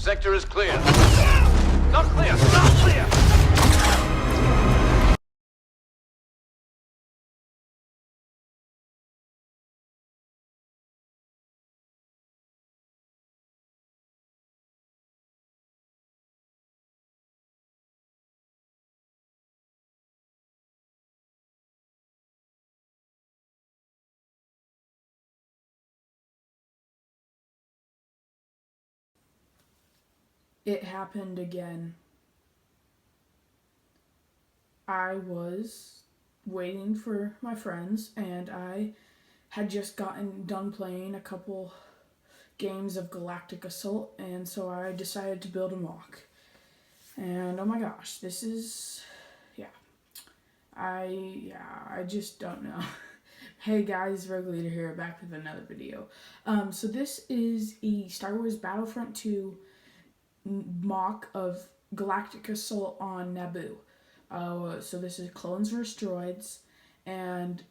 sector is clear. Not clear! Not clear! It happened again. I was waiting for my friends, and I had just gotten done playing a couple games of Galactic Assault, and so I decided to build a mock. And oh my gosh, this is, I just don't know. Hey guys, Rogue Leader here, back with another video. So this is a Star Wars Battlefront 2 mock of Galactic Assault on Naboo. So this is clones versus droids, and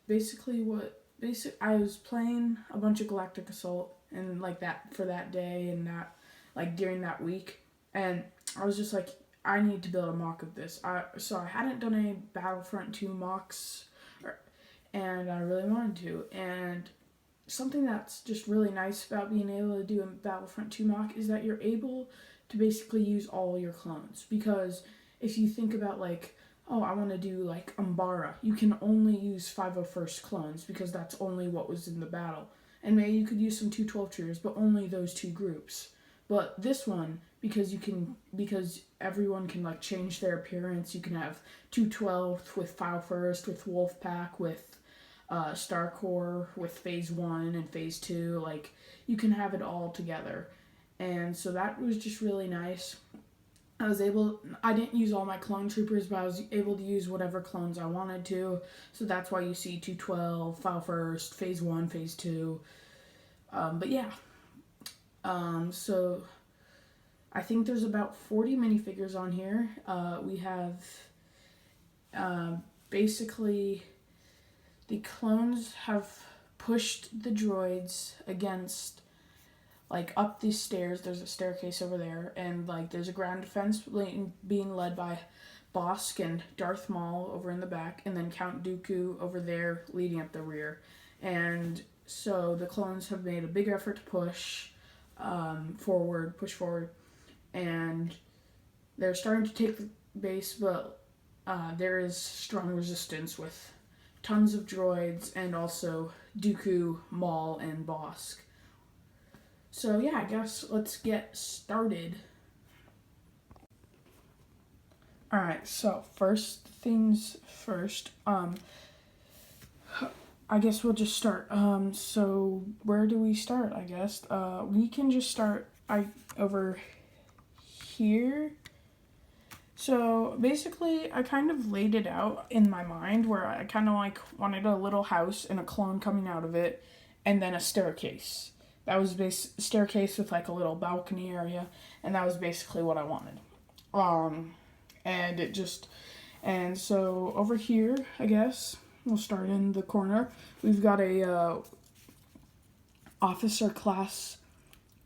I was playing a bunch of Galactic Assault and like that for that day and that like during that week, and I was just like, I need to build a mock of this. So I hadn't done any Battlefront 2 mocks, and I really wanted to. And something that's just really nice about being able to do a Battlefront 2 mock is that you're able to basically use all your clones. Because if you think about like, oh, I want to do like Umbara, you can only use 501st clones because that's only what was in the battle. And maybe you could use some 212 troopers, but only those two groups. But this one, because everyone can like change their appearance, you can have 212 with 501st, with Wolfpack, with Star Corps, with Phase 1 and Phase 2, like you can have it all together. And so that was just really nice. I didn't use all my clone troopers, but I was able to use whatever clones I wanted to. So that's why you see 212, 501st, Phase 1, Phase 2. But yeah. So I think there's about 40 minifigures on here. We have basically the clones have pushed the droids against, like, up these stairs. There's a staircase over there, and like there's a ground defense being led by Bosk and Darth Maul over in the back, and then Count Dooku over there leading up the rear. And so the clones have made a big effort to push forward, and they're starting to take the base, but there is strong resistance with tons of droids and also Dooku, Maul, and Bosk. So yeah, I guess let's get started. Alright, so first things first, I guess we'll just start. So where do we start, I guess? We can just start over here. So basically, I kind of laid it out in my mind where I kind of like wanted a little house and a clone coming out of it, and then a staircase. That was staircase with like a little balcony area, and that was basically what I wanted. And so over here, I guess we'll start in the corner. We've got a officer class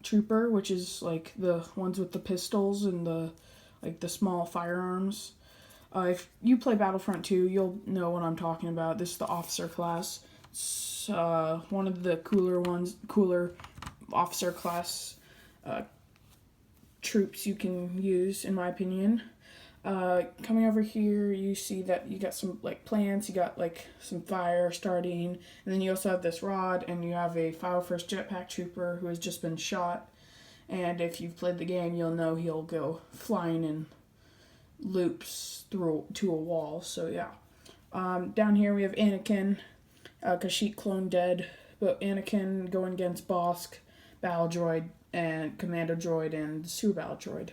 trooper, which is like the ones with the pistols and the small firearms. If you play Battlefront 2, you'll know what I'm talking about. This is the officer class. It's one of the cooler officer class troops you can use, in my opinion. Coming over here, you see that you got some like plants, you got like some fire starting, and then you also have this rod, and you have a 501st jetpack trooper who has just been shot. And if you've played the game, you'll know he'll go flying in loops to a wall. So yeah. Down here we have Anakin, Kashyyyk clone dead, but Anakin going against Bosk, Battle Droid, and Commando Droid, and Super Battle Droid.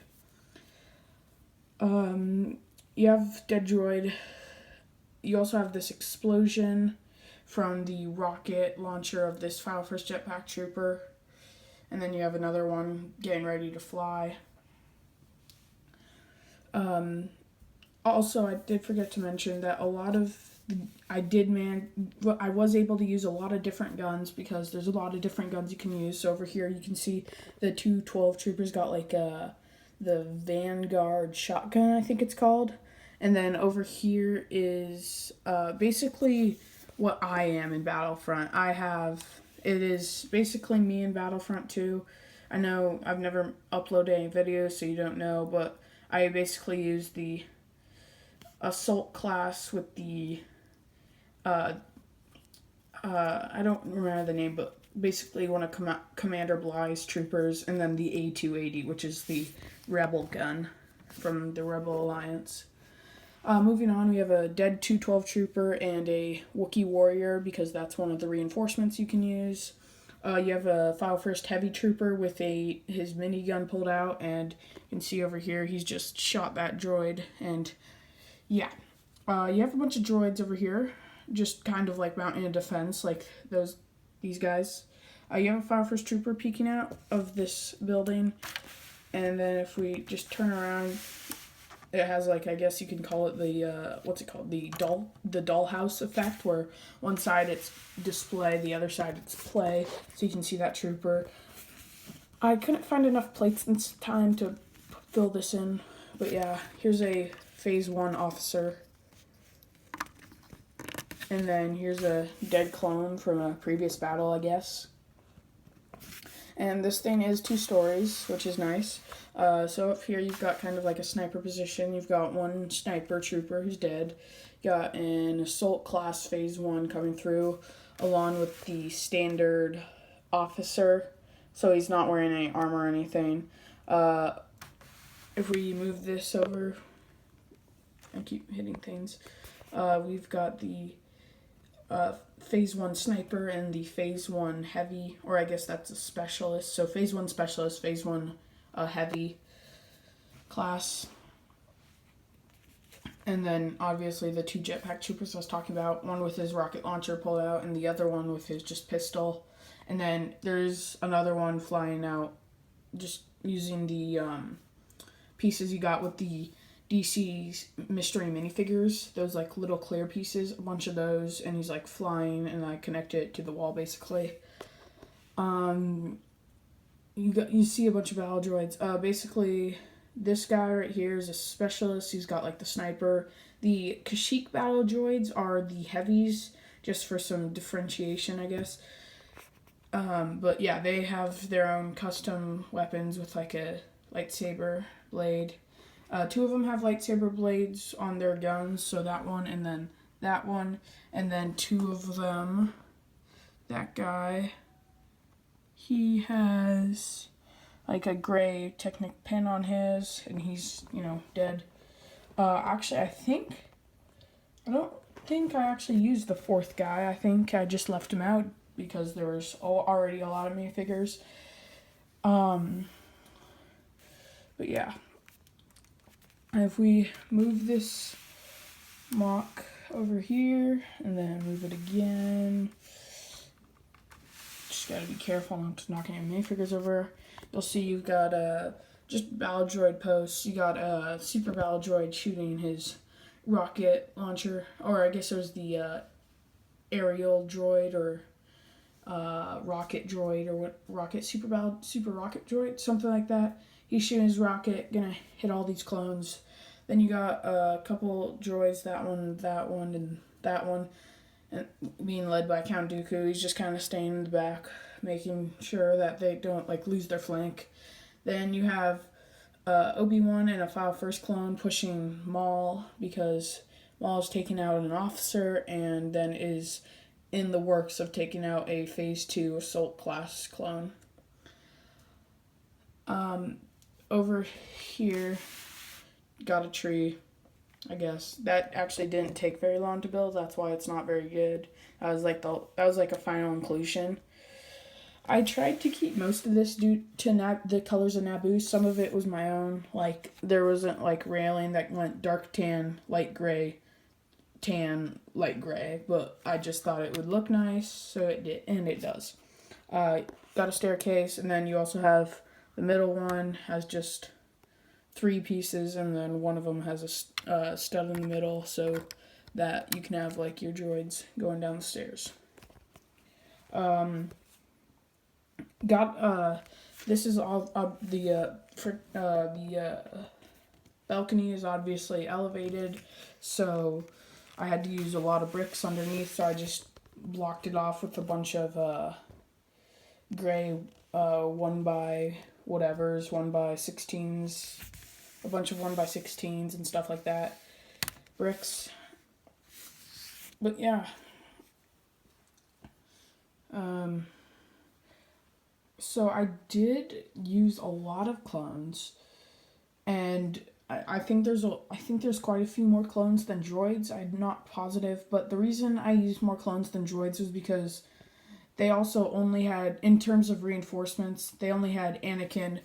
You have dead droid. You also have this explosion from the rocket launcher of this 501st jetpack trooper. And then you have another one getting ready to fly. Also, I did forget to mention that I was able to use a lot of different guns because there's a lot of different guns you can use. So over here you can see the 212 troopers got like a the Vanguard shotgun, I think it's called. And then over here is basically what I am in Battlefront. It is basically me in Battlefront 2. I know I've never uploaded any videos, so you don't know, but I basically use the assault class with the I don't remember the name, but basically one of Commander Bly's troopers, and then the A280, which is the rebel gun from the Rebel Alliance. Moving on, we have a dead 212 trooper and a Wookiee warrior, because that's one of the reinforcements you can use. You have a File First heavy trooper with his minigun pulled out, and you can see over here he's just shot that droid. And yeah, you have a bunch of droids over here, just kind of like mounting a defense, like these guys. You have a File First trooper peeking out of this building, and then if we just turn around, it has, like, I guess you can call it the what's it called, the dollhouse effect, where one side it's display, the other side it's play, so you can see that trooper. I couldn't find enough plates this time to fill this in, but yeah, here's a Phase 1 officer. And then here's a dead clone from a previous battle, I guess. And this thing is 2 stories, which is nice. So up here you've got kind of like a sniper position. You've got one sniper trooper who's dead. You got an assault class Phase 1 coming through, along with the standard officer. So he's not wearing any armor or anything. If we move this over, I keep hitting things. We've got the Phase 1 sniper and the Phase 1 heavy, or I guess that's a specialist. So Phase 1 specialist, Phase 1 heavy class. And then obviously the 2 jetpack troopers I was talking about, one with his rocket launcher pulled out and the other one with his just pistol. And then there's another one flying out just using the pieces you got with the DC's mystery minifigures, those like little clear pieces, a bunch of those, and he's like flying, and I connect it to the wall basically. You see a bunch of battle droids. Basically, this guy right here is a specialist. He's got like the sniper. The Kashyyyk battle droids are the heavies, just for some differentiation, I guess. But yeah, they have their own custom weapons with like a lightsaber blade. 2 of them have lightsaber blades on their guns, so that one and then that one. And then 2 of them, that guy, he has like a gray Technic pin on his, and he's, dead. Actually, I don't think I actually used the 4th guy. I think I just left him out because there was already a lot of minifigures. But yeah. If we move this mock over here and then move it again, just gotta be careful not to knock any minifigures over. You'll see you've got just battle droid posts. You got a super battle droid shooting his rocket launcher, or I guess it was the aerial droid or rocket droid, or what, super rocket droid, something like that. He's shooting his rocket, gonna hit all these clones. Then you got a couple droids, that one, and that one, and being led by Count Dooku. He's just kind of staying in the back, making sure that they don't lose their flank. Then you have Obi-Wan and a File First clone pushing Maul, because Maul is taking out an officer and then is in the works of taking out a Phase 2 assault class clone. Over here, got a tree, I guess. That actually didn't take very long to build. That's why it's not very good. That was like a final inclusion. I tried to keep most of this due to the colors of Naboo. Some of it was my own. Like, there wasn't railing that went dark tan, light gray, tan, light gray. But I just thought it would look nice, so it did, and it does. Got a staircase, and then you also have the middle one has just 3 pieces, and then one of them has a stud in the middle, so that you can have your droids going down the stairs. got this is all the balcony is obviously elevated, so I had to use a lot of bricks underneath, so I just blocked it off with a bunch of gray 1x whatevers, 1x16s, a bunch of 1x16s and stuff like that, bricks. But yeah, so I did use a lot of clones, and I think there's quite a few more clones than droids. I'm not positive, but the reason I used more clones than droids was because they also only had, in terms of reinforcements, they only had Anakin,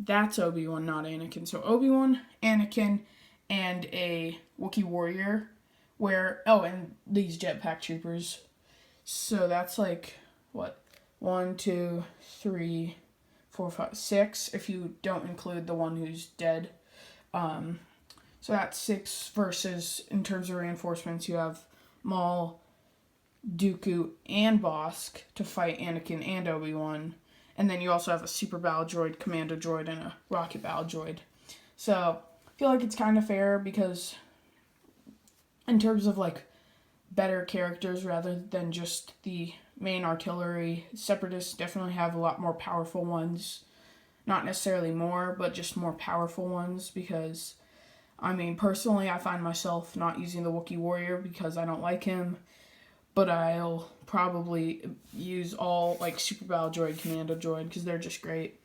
that's Obi-Wan, not Anakin. So Obi-Wan, Anakin, and a Wookiee warrior, and these jetpack troopers. So that's like, what, 1, 2, 3, 4, 5, 6, if you don't include the one who's dead. So that's 6 versus, in terms of reinforcements, you have Maul, Dooku, and Bosk to fight Anakin and Obi-Wan. And then you also have a super battle droid, commando droid, and a rocket battle droid. So I feel like it's kind of fair because in terms of like better characters rather than just the main artillery, Separatists definitely have a lot more powerful ones. Not necessarily more, but just more powerful ones, because I mean, personally, I find myself not using the Wookiee warrior because I don't like him, but I'll probably use all like super battle droid, commando droid, because they're just great.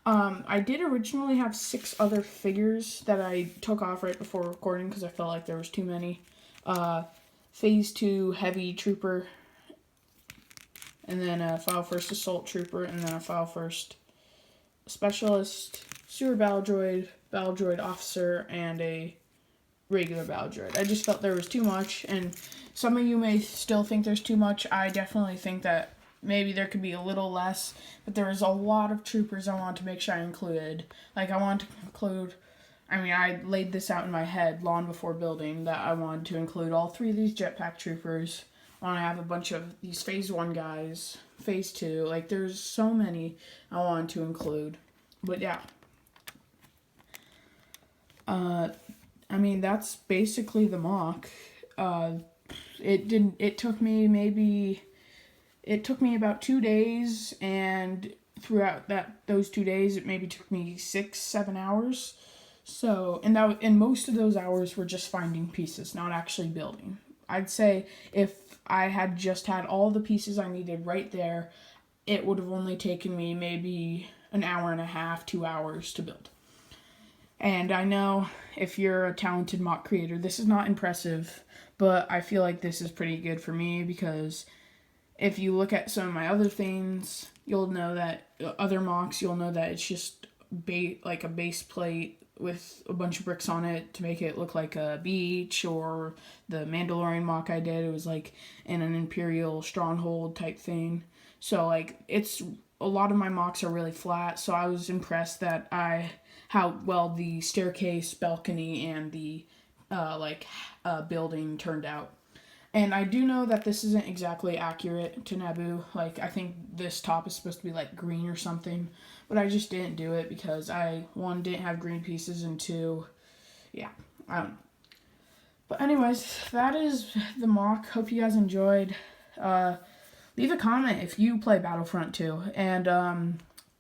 I did originally have 6 other figures that I took off right before recording because I felt like there was too many. Phase 2 heavy trooper, and then a file first assault trooper, and then a file first specialist, super battle droid officer, and a regular battle droid. I just felt there was too much, and some of you may still think there's too much. I definitely think that maybe there could be a little less, but there was a lot of troopers I wanted to make sure I included. Like, I wanted to include, I laid this out in my head long before building that I wanted to include all 3 of these jetpack troopers. I want to have a bunch of these phase 1 guys, phase 2, like there's so many I wanted to include. But yeah. That's basically the mock. It took me about 2 days, and throughout those 2 days, it maybe took me 6-7 hours. So, and most of those hours were just finding pieces, not actually building. I'd say if I had just had all the pieces I needed right there, it would have only taken me maybe an hour and a half, 2 hours to build. And I know if you're a talented mock creator, this is not impressive, but I feel like this is pretty good for me, because if you look at some of my other things, you'll know that other mocks, you'll know that it's just like a base plate with a bunch of bricks on it to make it look like a beach, or the Mandalorian mock I did, it was like in an Imperial stronghold type thing. So like, it's a lot of my mocks are really flat, so I was impressed that how well the staircase, balcony, and the building turned out. And I do know that this isn't exactly accurate to Naboo. Like, I think this top is supposed to be like green or something, but I just didn't do it because one, didn't have green pieces, and 2, yeah, I don't know. But anyways, that is the mock. Hope you guys enjoyed. Leave a comment if you play Battlefront 2, and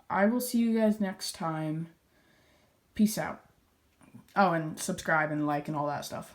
I will see you guys next time. Peace out. Oh, and subscribe and like and all that stuff.